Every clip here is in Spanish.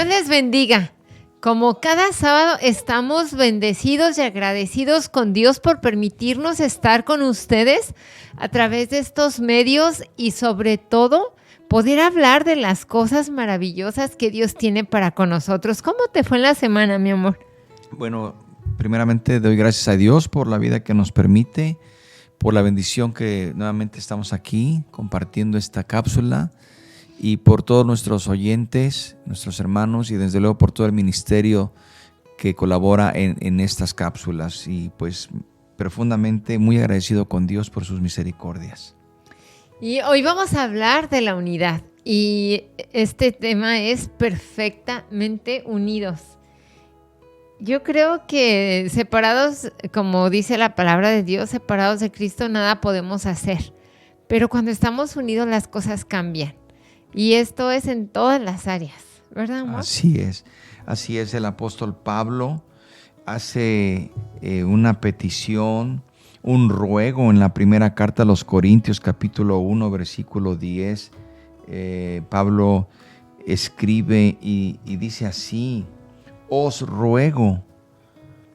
Dios les bendiga. Como cada sábado estamos bendecidos y agradecidos con Dios por permitirnos estar con ustedes a través de estos medios y sobre todo poder hablar de las cosas maravillosas que Dios tiene para con nosotros. ¿Cómo te fue en la semana, mi amor? Bueno, primeramente doy gracias a Dios por la vida que nos permite, por la bendición que nuevamente estamos aquí compartiendo esta cápsula y por todos nuestros oyentes, nuestros hermanos y desde luego por todo el ministerio que colabora en estas cápsulas. Y pues profundamente muy agradecido con Dios por sus misericordias. Y hoy vamos a hablar de la unidad y este tema es perfectamente unidos. Yo creo que separados, como dice la palabra de Dios, separados de Cristo nada podemos hacer. Pero cuando estamos unidos las cosas cambian. Y esto es en todas las áreas, ¿verdad, amor? Así es. El apóstol Pablo hace una petición, un ruego en la primera carta a los Corintios, capítulo 1, versículo 10. Pablo escribe y dice así: os ruego,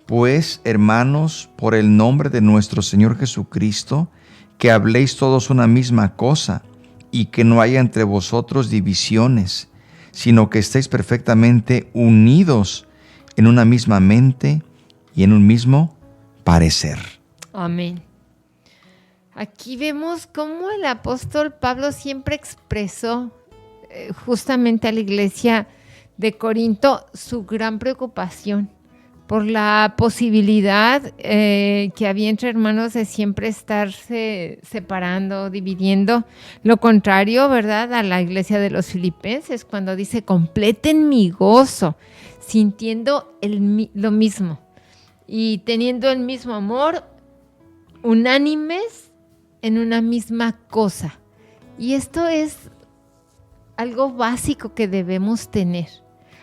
pues, hermanos, por el nombre de nuestro Señor Jesucristo, que habléis todos una misma cosa, y que no haya entre vosotros divisiones, sino que estéis perfectamente unidos en una misma mente y en un mismo parecer. Amén. Aquí vemos cómo el apóstol Pablo siempre expresó justamente a la iglesia de Corinto su gran preocupación por la posibilidad que había entre hermanos de siempre estarse separando, dividiendo. Lo contrario, ¿verdad?, a la iglesia de los Filipenses, cuando dice: completen mi gozo, sintiendo lo mismo y teniendo el mismo amor, unánimes en una misma cosa. Y esto es algo básico que debemos tener.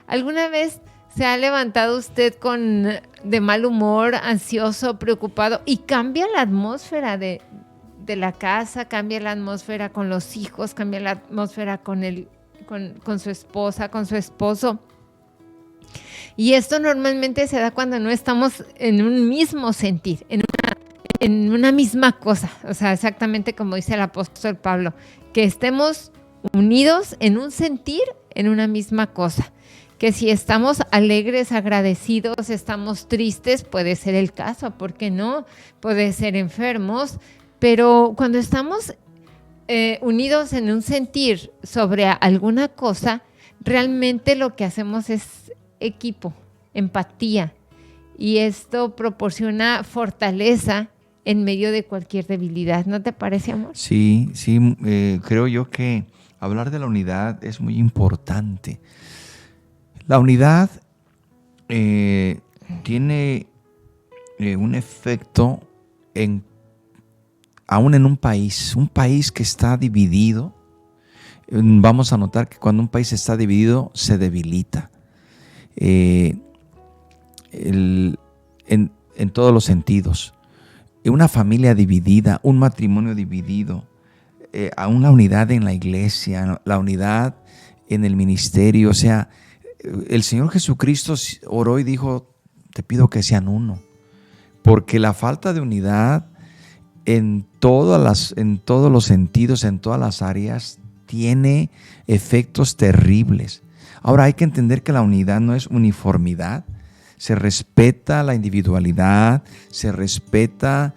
¿Alguna vez se ha levantado usted de mal humor, ansioso, preocupado y cambia la atmósfera de la casa, cambia la atmósfera con los hijos, cambia la atmósfera con su esposa, con su esposo? Y esto normalmente se da cuando no estamos en un mismo sentir, en una misma cosa. O sea, exactamente como dice el apóstol Pablo, que estemos unidos en un sentir, en una misma cosa. Que si estamos alegres, agradecidos, estamos tristes, puede ser el caso, ¿por qué no? Puede ser enfermos, pero cuando estamos unidos en un sentir sobre alguna cosa, realmente lo que hacemos es equipo, empatía, y esto proporciona fortaleza en medio de cualquier debilidad. ¿No te parece, amor? Sí, creo yo que hablar de la unidad es muy importante. La unidad tiene un efecto aún en un país que está dividido. Vamos a notar que cuando un país está dividido se debilita en todos los sentidos. Una familia dividida, un matrimonio dividido, aún la unidad en la iglesia, la unidad en el ministerio. O sea, el Señor Jesucristo oró y dijo: te pido que sean uno, porque la falta de unidad en todos los sentidos, en todas las áreas, tiene efectos terribles. Ahora hay que entender que la unidad no es uniformidad. Se respeta la individualidad, se respeta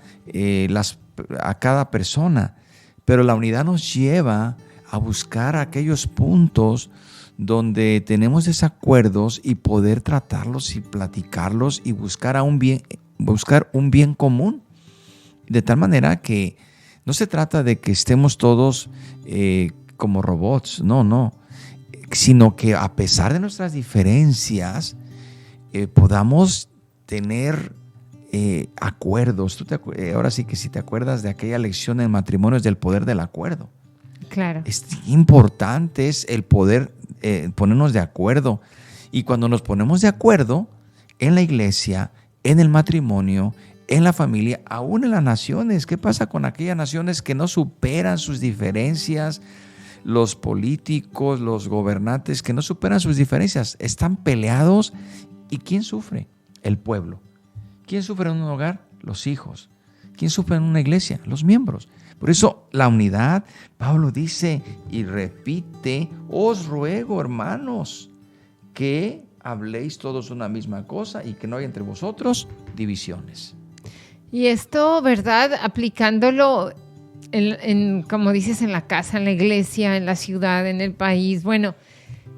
a cada persona, pero la unidad nos lleva a buscar aquellos puntos donde tenemos desacuerdos y poder tratarlos y platicarlos y buscar un bien común, de tal manera que no se trata de que estemos todos como robots, no, sino que a pesar de nuestras diferencias podamos tener acuerdos. Ahora sí que si te acuerdas de aquella lección en matrimonios del poder del acuerdo. Claro. Es importante es el poder ponernos de acuerdo. Y cuando nos ponemos de acuerdo en la iglesia, en el matrimonio, en la familia, aún en las naciones. ¿Qué pasa con aquellas naciones que no superan sus diferencias? los políticos, los gobernantes que no superan sus diferencias, están peleados. ¿Y quién sufre? El pueblo. ¿Quién sufre en un hogar? Los hijos. ¿Quién sufre en una iglesia? Los miembros. Por eso la unidad, Pablo dice y repite: os ruego, hermanos, que habléis todos una misma cosa y que no haya entre vosotros divisiones. Y esto, ¿verdad? Aplicándolo como dices, en la casa, en la iglesia, en la ciudad, en el país. Bueno,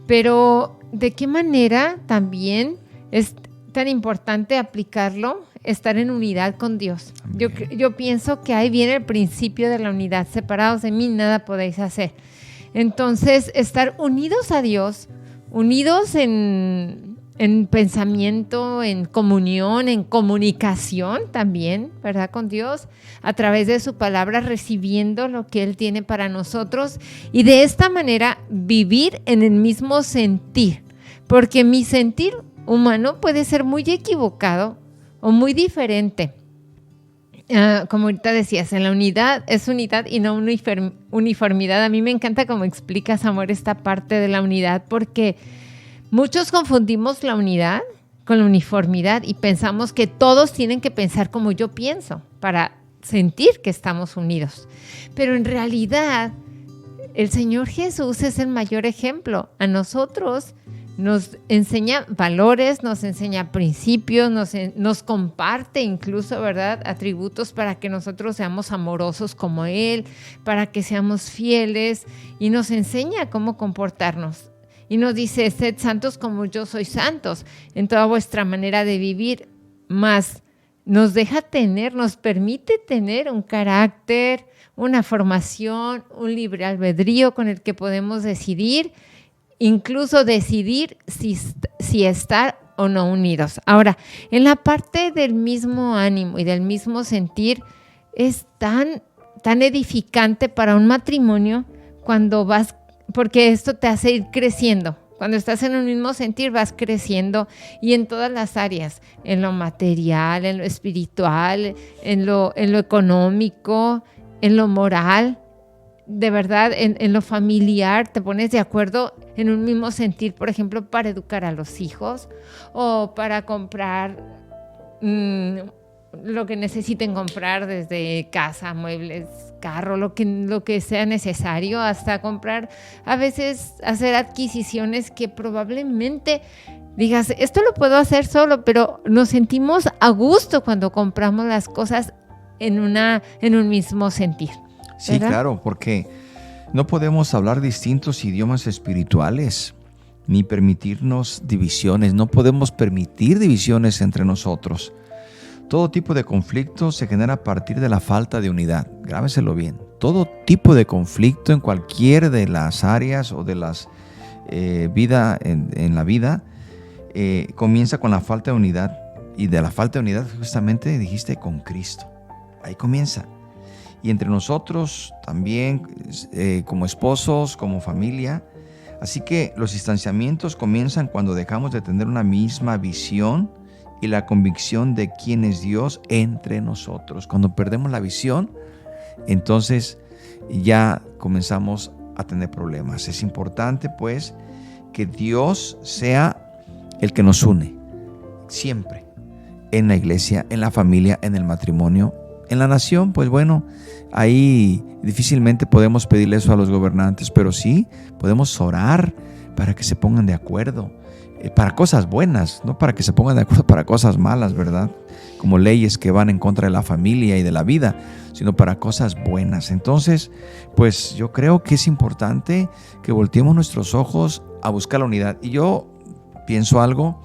pero ¿de qué manera también es tan importante aplicarlo? Estar en unidad con Dios. Yo pienso que ahí viene el principio de la unidad. Separados de mí, nada podéis hacer. Entonces, estar unidos a Dios, unidos en pensamiento, en comunión, en comunicación también, ¿verdad? Con Dios, a través de su palabra, recibiendo lo que Él tiene para nosotros, y de esta manera vivir en el mismo sentir, porque mi sentir humano puede ser muy equivocado o muy diferente. Como ahorita decías, en la unidad es unidad y no uniformidad. A mí me encanta cómo explicas, amor, esta parte de la unidad, porque muchos confundimos la unidad con la uniformidad y pensamos que todos tienen que pensar como yo pienso para sentir que estamos unidos. Pero en realidad, el Señor Jesús es el mayor ejemplo. A nosotros nos enseña valores, nos enseña principios, nos comparte incluso, ¿verdad?, atributos para que nosotros seamos amorosos como Él, para que seamos fieles, y nos enseña cómo comportarnos. Y nos dice: sed santos como yo soy santos en toda vuestra manera de vivir. Más nos permite tener un carácter, una formación, un libre albedrío con el que podemos decidir, incluso decidir si estar o no unidos. Ahora, en la parte del mismo ánimo y del mismo sentir, es tan edificante para un matrimonio porque esto te hace ir creciendo. Cuando estás en un mismo sentir, vas creciendo, y en todas las áreas, en lo material, en lo espiritual, en lo económico, en lo moral. De verdad, en lo familiar, te pones de acuerdo en un mismo sentir, por ejemplo, para educar a los hijos o para comprar lo que necesiten comprar, desde casa, muebles, carro, lo que sea necesario, hasta comprar, a veces hacer adquisiciones que probablemente digas: esto lo puedo hacer solo, pero nos sentimos a gusto cuando compramos las cosas en un mismo sentir. Sí, ¿verdad? claro, porque no podemos hablar distintos idiomas espirituales, ni permitirnos divisiones. No podemos permitir divisiones entre nosotros. Todo tipo de conflicto se genera a partir de la falta de unidad. Grábeselo bien. Todo tipo de conflicto en cualquier de las áreas o de las vida en la vida comienza con la falta de unidad. Y de la falta de unidad, justamente dijiste, con Cristo. Ahí comienza. Y entre nosotros también, como esposos, como familia. Así que los distanciamientos comienzan cuando dejamos de tener una misma visión y la convicción de quién es Dios entre nosotros. Cuando perdemos la visión, entonces ya comenzamos a tener problemas. Es importante, pues, que Dios sea el que nos une siempre, en la iglesia, en la familia, en el matrimonio. En la nación, pues bueno, ahí difícilmente podemos pedirle eso a los gobernantes, pero sí podemos orar para que se pongan de acuerdo, para cosas buenas, no para que se pongan de acuerdo para cosas malas, ¿verdad? Como leyes que van en contra de la familia y de la vida, sino para cosas buenas. Entonces, pues yo creo que es importante que volteemos nuestros ojos a buscar la unidad. Y yo pienso algo,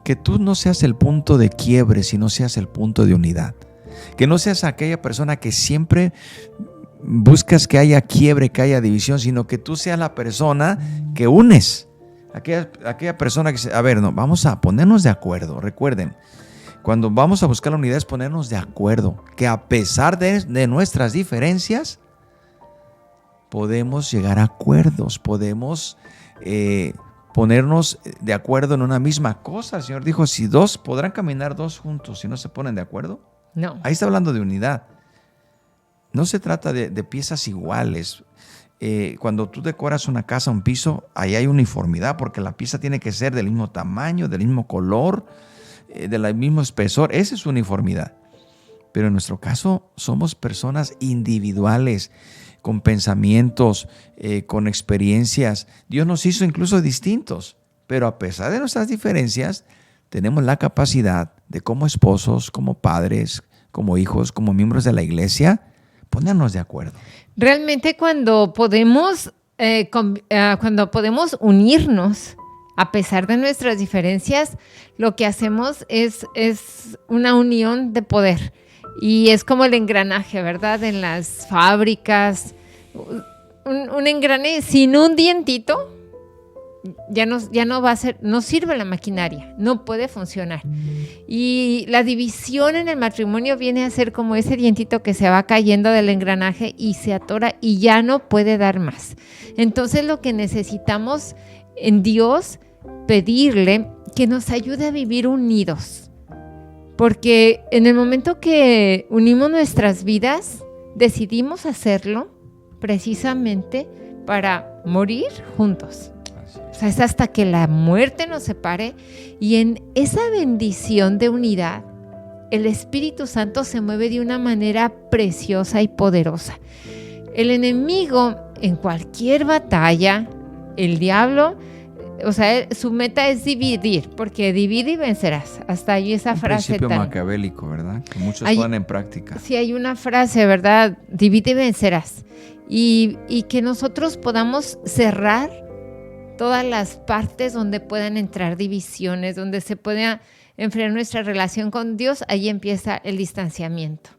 que tú no seas el punto de quiebre, sino seas el punto de unidad. Que no seas aquella persona que siempre buscas que haya quiebre, que haya división, sino que tú seas la persona que unes. Aquella persona que dice: a ver, no, vamos a ponernos de acuerdo. Recuerden, cuando vamos a buscar la unidad es ponernos de acuerdo, que a pesar de nuestras diferencias, podemos llegar a acuerdos, podemos ponernos de acuerdo en una misma cosa. El Señor dijo: si podrán caminar dos juntos si no se ponen de acuerdo. No. Ahí está hablando de unidad. No se trata de piezas iguales. Cuando tú decoras una casa, un piso, ahí hay uniformidad, porque la pieza tiene que ser del mismo tamaño, del mismo color, del mismo espesor. Esa es uniformidad. Pero en nuestro caso somos personas individuales, con pensamientos, con experiencias. Dios nos hizo incluso distintos, pero a pesar de nuestras diferencias, tenemos la capacidad de, como esposos, como padres, como hijos, como miembros de la iglesia, ponernos de acuerdo. Realmente cuando podemos unirnos, a pesar de nuestras diferencias, lo que hacemos es una unión de poder. Y es como el engranaje, ¿verdad? En las fábricas, un engrane sin un dientito, ya no va a ser, no sirve la maquinaria, no puede funcionar. Y la división en el matrimonio viene a ser como ese dientito que se va cayendo del engranaje y se atora y ya no puede dar más. Entonces lo que necesitamos en Dios, pedirle que nos ayude a vivir unidos. Porque en el momento que unimos nuestras vidas, decidimos hacerlo precisamente para morir juntos. O sea, es hasta que la muerte nos separe, y en esa bendición de unidad, el Espíritu Santo se mueve de una manera preciosa y poderosa. El enemigo, en cualquier batalla, el diablo, o sea, su meta es dividir, porque divide y vencerás. Hasta ahí esa frase. Un principio maquiavélico, ¿verdad? Que muchos ponen en práctica. Sí, hay una frase, ¿verdad? Divide y vencerás. Y que nosotros podamos cerrar todas las partes donde puedan entrar divisiones, donde se pueda enfriar nuestra relación con Dios. Ahí empieza el distanciamiento.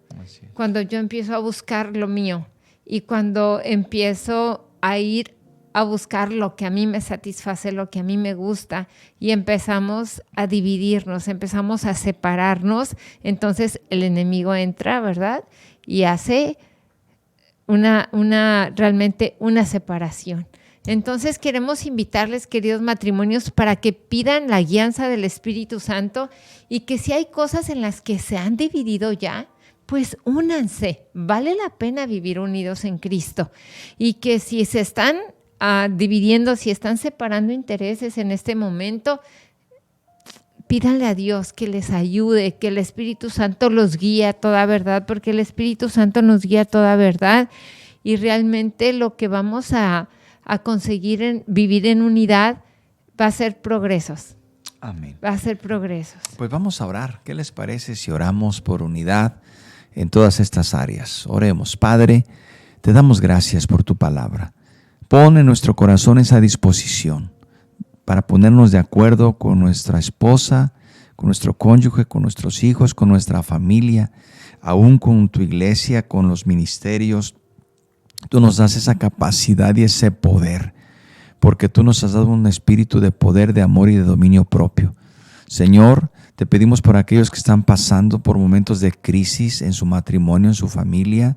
Cuando yo empiezo a buscar lo mío y cuando empiezo a ir a buscar lo que a mí me satisface, lo que a mí me gusta, y empezamos a dividirnos, empezamos a separarnos, entonces el enemigo entra, ¿verdad? Y hace realmente una separación. Entonces queremos invitarles, queridos matrimonios, para que pidan la guianza del Espíritu Santo, y que si hay cosas en las que se han dividido ya, pues únanse. Vale la pena vivir unidos en Cristo. Y que si se están dividiendo, si están separando intereses en este momento, pídanle a Dios que les ayude, que el Espíritu Santo los guíe a toda verdad, porque el Espíritu Santo nos guía a toda verdad, y realmente lo que vamos a conseguir en vivir en unidad va a ser progresos. Amén. Va a ser progresos. Pues vamos a orar. ¿Qué les parece si oramos por unidad en todas estas áreas? Oremos. Padre, te damos gracias por tu palabra. Pon en nuestro corazón esa disposición para ponernos de acuerdo con nuestra esposa, con nuestro cónyuge, con nuestros hijos, con nuestra familia, aún con tu iglesia, con los ministerios. Tú nos das esa capacidad y ese poder, porque tú nos has dado un espíritu de poder, de amor y de dominio propio. Señor, te pedimos por aquellos que están pasando por momentos de crisis en su matrimonio, en su familia,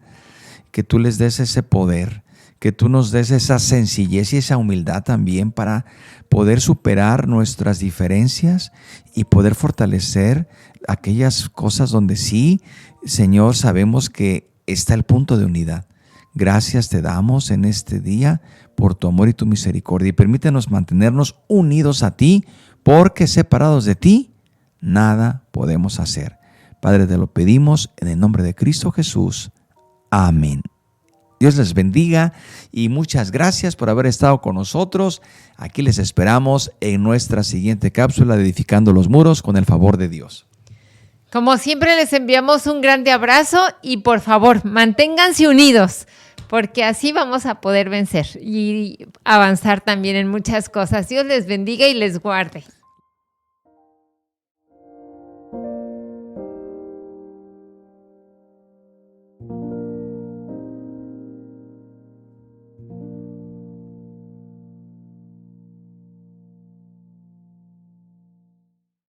que tú les des ese poder, que tú nos des esa sencillez y esa humildad también para poder superar nuestras diferencias y poder fortalecer aquellas cosas donde sí, Señor, sabemos que está el punto de unidad. Gracias te damos en este día por tu amor y tu misericordia, y permítenos mantenernos unidos a ti, porque separados de ti nada podemos hacer. Padre, te lo pedimos en el nombre de Cristo Jesús. Amén. Dios les bendiga y muchas gracias por haber estado con nosotros. Aquí les esperamos en nuestra siguiente cápsula de Edificando los Muros, con el favor de Dios. Como siempre, les enviamos un grande abrazo, y por favor, manténganse unidos, porque así vamos a poder vencer y avanzar también en muchas cosas. Dios les bendiga y les guarde.